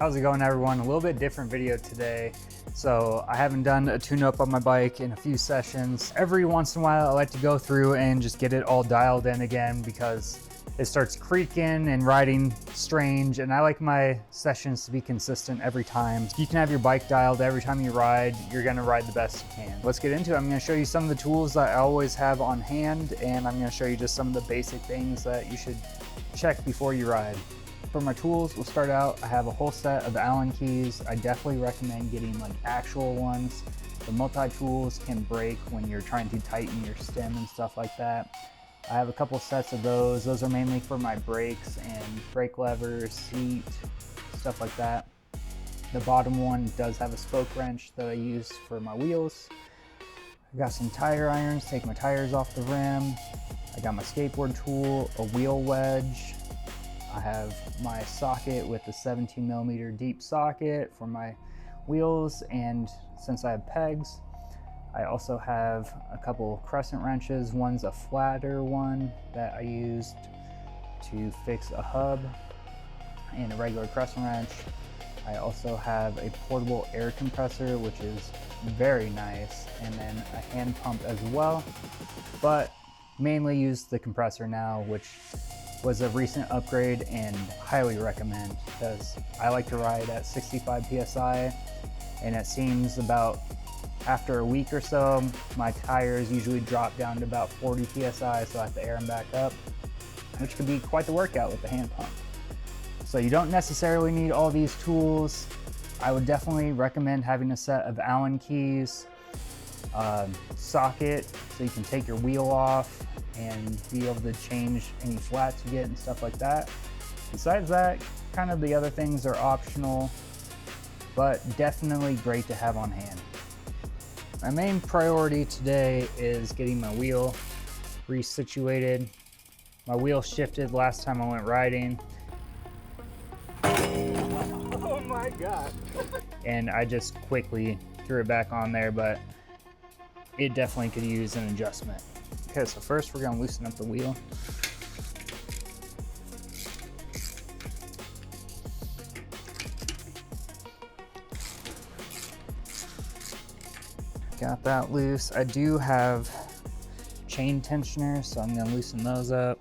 How's it going, everyone? A little bit different video today. So I haven't done a tune-up on my bike in a few sessions. Every once in a while I like to go through and just get it all dialed in again because it starts creaking and riding strange, and I like my sessions to be consistent every time. You can have your bike dialed every time you ride. You're gonna ride the best you can. Let's get into it. I'm gonna show you some of the tools that I always have on hand, and I'm gonna show you just some of the basic things that you should check before you ride. For my tools, we'll start out, I have a whole set of Allen keys. I definitely recommend getting like actual ones. The multi-tools can break when you're trying to tighten your stem and stuff like that. I have a couple sets of those. Those are mainly for my brakes and brake levers, seat, stuff like that. The bottom one does have a spoke wrench that I use for my wheels. I got some tire irons, take my tires off the rim. I got my skateboard tool, a wheel wedge. I have my socket with the 17mm deep socket for my wheels, and since I have pegs, I also have a couple crescent wrenches. One's a flatter one that I used to fix a hub, and a regular crescent wrench. I also have a portable air compressor, which is very nice, and then a hand pump as well, but mainly use the compressor now, which was a recent upgrade and highly recommend, because I like to ride at 65 PSI, and it seems about after a week or so, my tires usually drop down to about 40 PSI, so I have to air them back up, which can be quite the workout with the hand pump. So you don't necessarily need all these tools. I would definitely recommend having a set of Allen keys, socket, so you can take your wheel off and be able to change any flats you get and stuff like that. Besides that, kind of the other things are optional, but definitely great to have on hand. My main priority today is getting my wheel resituated. My wheel shifted last time I went riding. Oh my God. And I just quickly threw it back on there, but it definitely could use an adjustment. Okay, so first we're gonna loosen up the wheel. Got that loose. I do have chain tensioners, so I'm gonna loosen those up.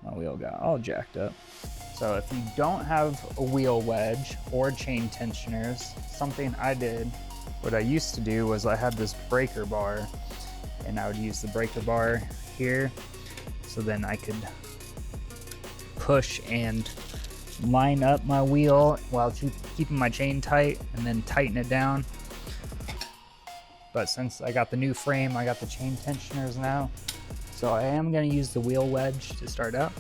My wheel got all jacked up. So if you don't have a wheel wedge or chain tensioners, something I did, what I used to do was I had this breaker bar, and I would use the breaker bar here, so then I could push and line up my wheel while keeping my chain tight, and then tighten it down. But since I got the new frame, I got the chain tensioners now, so I am going to use the wheel wedge to start out.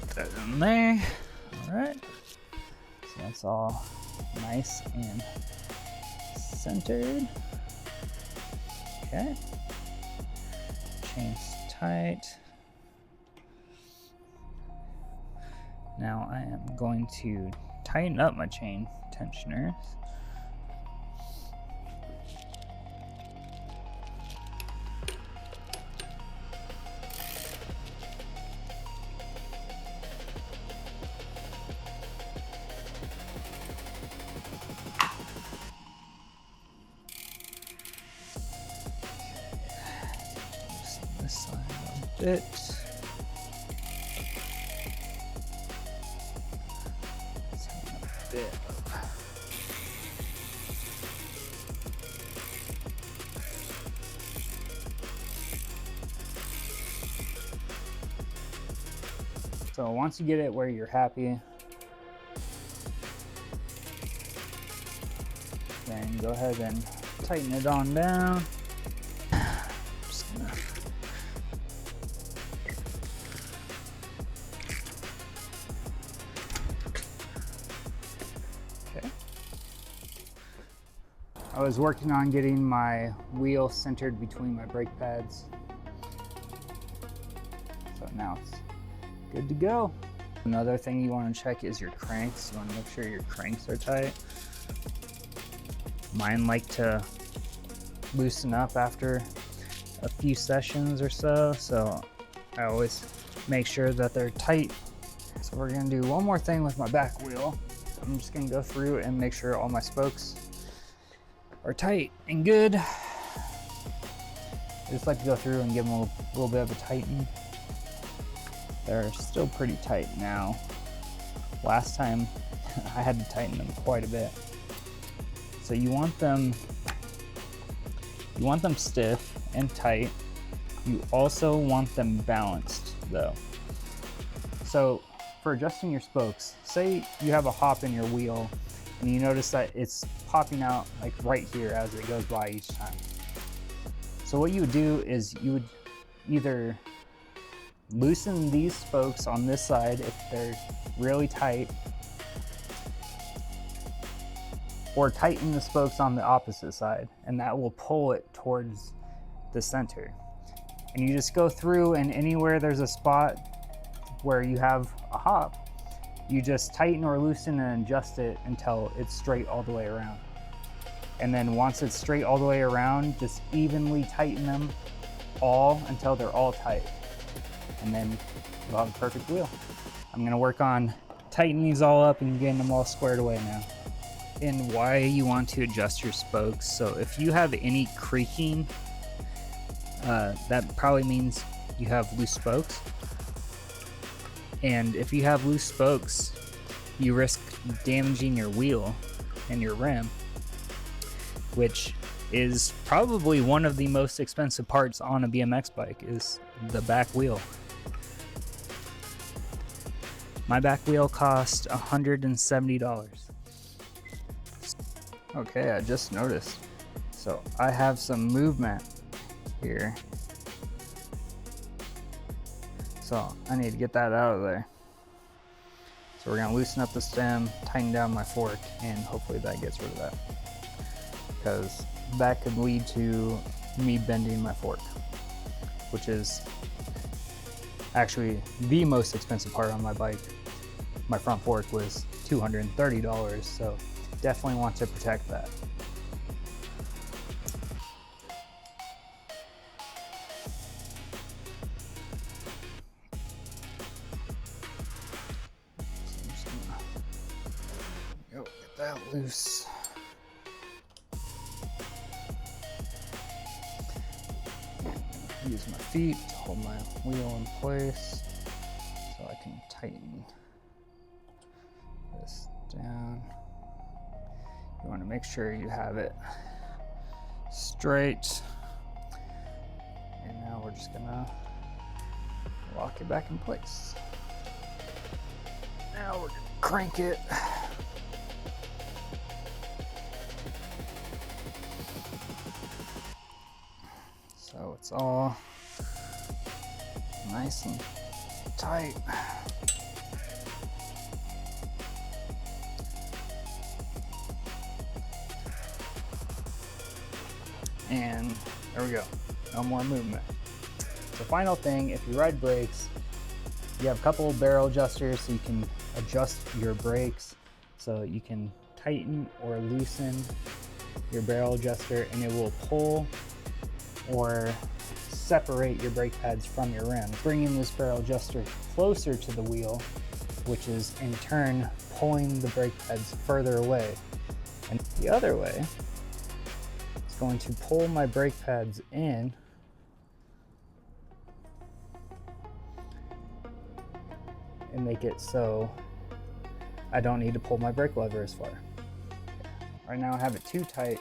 Put that in there. All right, so that's all nice and centered. Okay, chain's tight. Now I am going to tighten up my chain tensioners. This side a bit. So once you get it where you're happy, then go ahead and tighten it on down. Just gonna okay. I was working on getting my wheel centered between my brake pads, so now it's good to go. Another thing you want to check is your cranks. You want to make sure your cranks are tight. Mine like to loosen up after a few sessions or so, so I always make sure that they're tight So we're gonna do one more thing with my back wheel. I'm just gonna go through and make sure all my spokes are tight and good. I just like to go through and give them a little bit of a tighten. They're still pretty tight now. Last time I had to tighten them quite a bit. So you want them stiff and tight. You also want them balanced though. So for adjusting your spokes, say you have a hop in your wheel and you notice that it's popping out like right here as it goes by each time. So what you would do is you would either loosen these spokes on this side if they're really tight, or tighten the spokes on the opposite side, and that will pull it towards the center. And you just go through, and anywhere there's a spot where you have a hop, you just tighten or loosen and adjust it until it's straight all the way around. And then once it's straight all the way around, just evenly tighten them all until they're all tight. And then you'll have a perfect wheel. I'm gonna work on tightening these all up and getting them all squared away now. And why you want to adjust your spokes. So if you have any creaking, that probably means you have loose spokes. And if you have loose spokes, you risk damaging your wheel and your rim, which is probably one of the most expensive parts on a BMX bike, is the back wheel. My back wheel cost $170. Okay, I just noticed. So I have some movement here. So I need to get that out of there. So we're gonna loosen up the stem, tighten down my fork, and hopefully that gets rid of that. Because that could lead to me bending my fork, which is actually the most expensive part on my bike. My front fork was $230, so definitely want to protect that. So I'm just gonna get that loose. Use my feet to hold my wheel in place so I can tighten this down. You want to make sure you have it straight. And now we're just gonna lock it back in place. Now we're gonna crank it. So it's all nice and tight. And there we go, no more movement. So final thing, if you ride brakes, you have a couple of barrel adjusters so you can adjust your brakes. So you can tighten or loosen your barrel adjuster and it will pull or separate your brake pads from your rim, bringing this barrel adjuster closer to the wheel, which is in turn pulling the brake pads further away. And the other way, it's going to pull my brake pads in and make it so I don't need to pull my brake lever as far. Right now I have it too tight,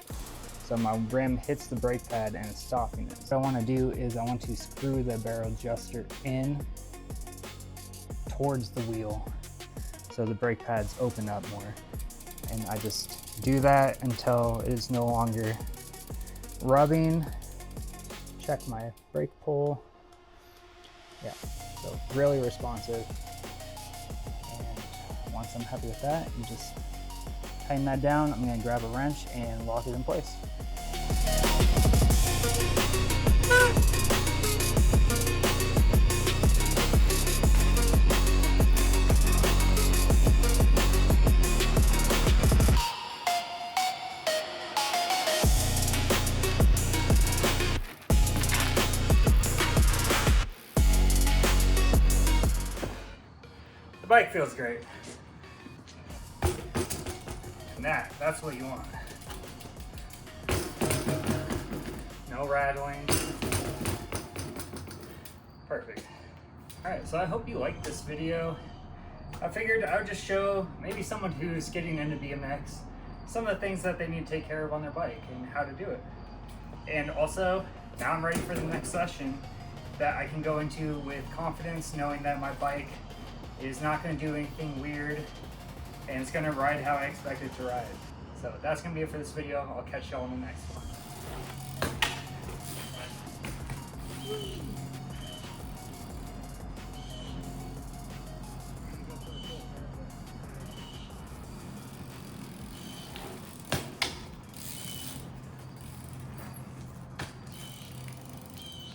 so my rim hits the brake pad and it's stopping it. So what I want to do is I want to screw the barrel adjuster in towards the wheel so the brake pads open up more. And I just do that until it is no longer rubbing. Check my brake pull. Yeah, so really responsive. And once I'm happy with that, you just tighten that down. I'm gonna grab a wrench and lock it in place. The bike feels great. And that's what you want. No rattling. Perfect. Alright, so I hope you liked this video. I figured I would just show maybe someone who's getting into BMX some of the things that they need to take care of on their bike and how to do it. And also, now I'm ready for the next session that I can go into with confidence, knowing that my bike is not going to do anything weird and it's going to ride how I expect it to ride. So that's going to be it for this video. I'll catch y'all in the next one.